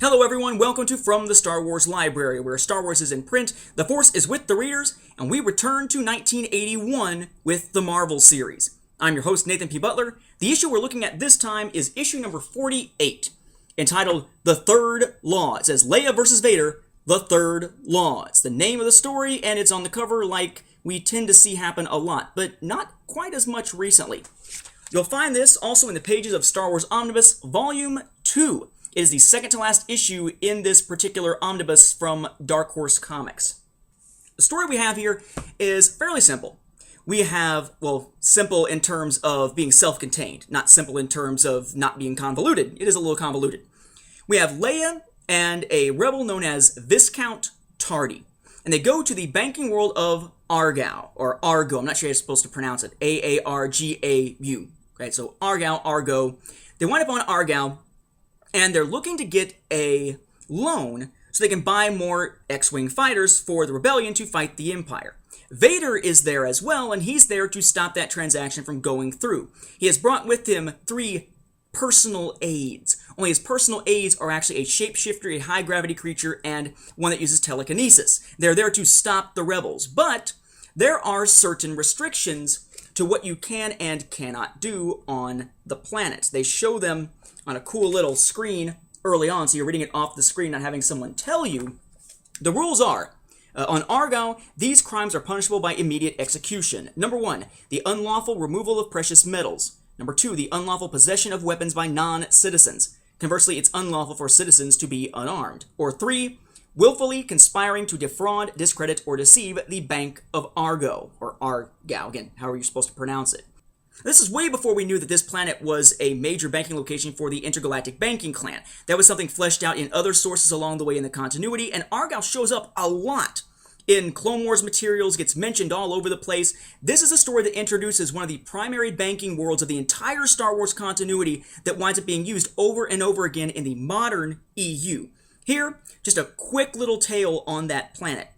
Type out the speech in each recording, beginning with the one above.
Hello everyone, welcome to From the Star Wars Library, where Star Wars is in print, the Force is with the readers, and we return to 1981 with the Marvel series. I'm your host, Nathan P. Butler. The issue we're looking at this time is issue number 48, entitled The Third Law. It says Leia vs. Vader, The Third Law. It's the name of the story, and it's on the cover like we tend to see happen a lot, but not quite as much recently. You'll find this also in the pages of Star Wars Omnibus Volume 2. It is the second to last issue in this particular omnibus from Dark Horse Comics. The story we have here is fairly simple. We have, well, simple in terms of being self-contained, not simple in terms of not being convoluted. It is a little convoluted. We have Leia and a rebel known as Viscount Tardy, and they go to the banking world of Argau, or Argo. I'm not sure how you're supposed to pronounce it. A-A-R-G-A-U. Okay, so Argo. They wind up on Argau, and they're looking to get a loan so they can buy more X-Wing fighters for the rebellion to fight the Empire. Vader is there as well, and he's there to stop that transaction from going through. He has brought with him 3 personal aides. Only his personal aides are actually a shapeshifter, a high-gravity creature, and one that uses telekinesis. They're there to stop the rebels, but there are certain restrictions to what you can and cannot do on the planet. They show them on a cool little screen early on, so you're reading it off the screen, not having someone tell you. The rules are, on Argau, these crimes are punishable by immediate execution. Number 1, the unlawful removal of precious metals. Number 2, the unlawful possession of weapons by non-citizens. Conversely, it's unlawful for citizens to be unarmed. Or 3, willfully conspiring to defraud, discredit, or deceive the Bank of Argo, or Argau, again, however you're supposed to pronounce it. This is way before we knew that this planet was a major banking location for the Intergalactic Banking Clan. That was something fleshed out in other sources along the way in the continuity, and Argau shows up a lot in Clone Wars materials, gets mentioned all over the place. This is a story that introduces one of the primary banking worlds of the entire Star Wars continuity that winds up being used over and over again in the modern EU. Here, just a quick little tale on that planet.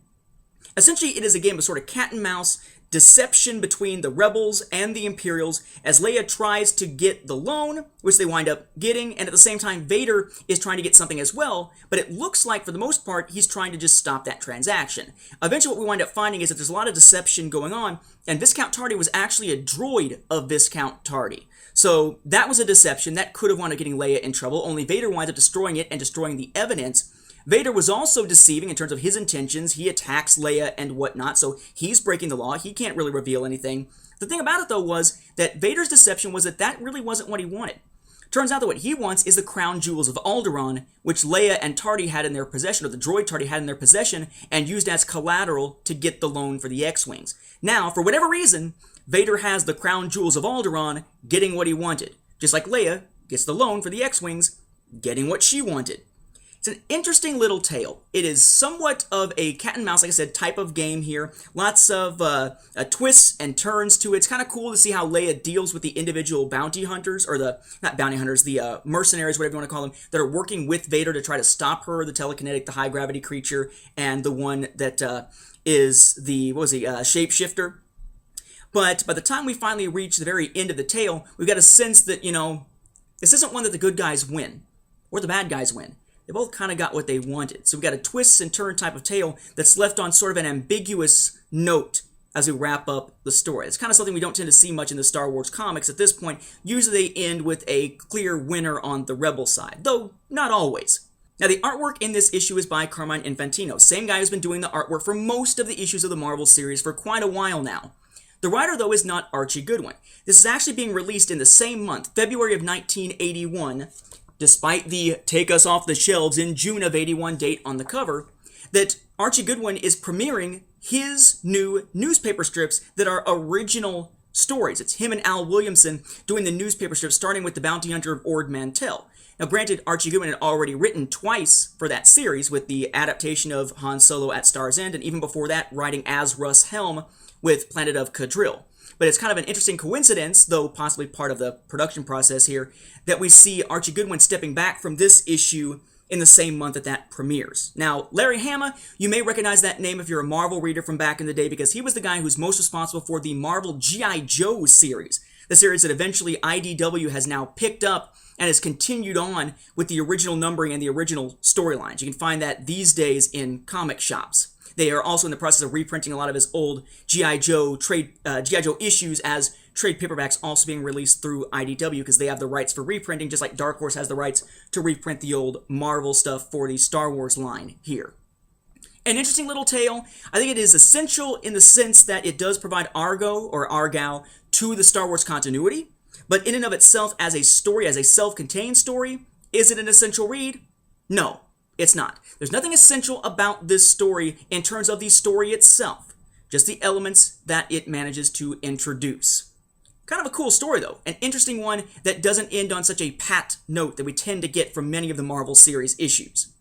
Essentially, it is a game of sort of cat and mouse, deception between the rebels and the Imperials as Leia tries to get the loan, which they wind up getting, and at the same time Vader is trying to get something as well, but it looks like for the most part he's trying to just stop that transaction. Eventually what we wind up finding is that there's a lot of deception going on, and Viscount Tardy was actually a droid of Viscount Tardy. So that was a deception that could have wound up getting Leia in trouble, only Vader winds up destroying it and destroying the evidence. Vader was also deceiving in terms of his intentions. He attacks Leia and whatnot, so he's breaking the law. He can't really reveal anything. The thing about it, though, was that Vader's deception was that really wasn't what he wanted. Turns out that what he wants is the crown jewels of Alderaan, which Leia and Tardy had in their possession, or the droid Tardy had in their possession, and used as collateral to get the loan for the X-Wings. Now, for whatever reason, Vader has the crown jewels of Alderaan, getting what he wanted. Just like Leia gets the loan for the X-Wings, getting what she wanted. It's an interesting little tale. It is somewhat of a cat and mouse, like I said, type of game here. Lots of twists and turns to it. It's kind of cool to see how Leia deals with the individual bounty hunters, or not bounty hunters, the mercenaries, whatever you want to call them, that are working with Vader to try to stop her, the telekinetic, the high-gravity creature, and the one that is the, shapeshifter. But by the time we finally reach the very end of the tale, we've got a sense that, this isn't one that the good guys win, or the bad guys win. They both kind of got what they wanted. So we've got a twists and turn type of tale that's left on sort of an ambiguous note as we wrap up the story. It's kind of something we don't tend to see much in the Star Wars comics at this point. Usually they end with a clear winner on the rebel side, though not always. Now the artwork in this issue is by Carmine Infantino, same guy who's been doing the artwork for most of the issues of the Marvel series for quite a while now. The writer, though, is not Archie Goodwin. This is actually being released in the same month, February of 1981, despite the take us off the shelves in June of 81 date on the cover, that Archie Goodwin is premiering his new newspaper strips that are original stories. It's him and Al Williamson doing the newspaper strips, starting with The Bounty Hunter of Ord Mantell. Now, granted, Archie Goodwin had already written twice for that series with the adaptation of Han Solo at Star's End, and even before that, writing as Russ Helm with Planet of Cadril. But it's kind of an interesting coincidence, though possibly part of the production process here, that we see Archie Goodwin stepping back from this issue in the same month that premieres. Now, Larry Hama, you may recognize that name if you're a Marvel reader from back in the day, because he was the guy who's most responsible for the Marvel G.I. Joe series, the series that eventually IDW has now picked up and has continued on with the original numbering and the original storylines. You can find that these days in comic shops. They are also in the process of reprinting a lot of his old G.I. Joe issues as trade paperbacks, also being released through IDW because they have the rights for reprinting, just like Dark Horse has the rights to reprint the old Marvel stuff for the Star Wars line here. An interesting little tale. I think it is essential in the sense that it does provide Argo to the Star Wars continuity, but in and of itself as a story, as a self-contained story, is it an essential read? No, it's not. There's nothing essential about this story in terms of the story itself, just the elements that it manages to introduce. Kind of a cool story, though. An interesting one that doesn't end on such a pat note that we tend to get from many of the Marvel series issues.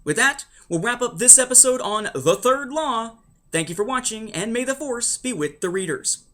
With that, we'll wrap up this episode on The Third Law. Thank you for watching, and may the Force be with the readers.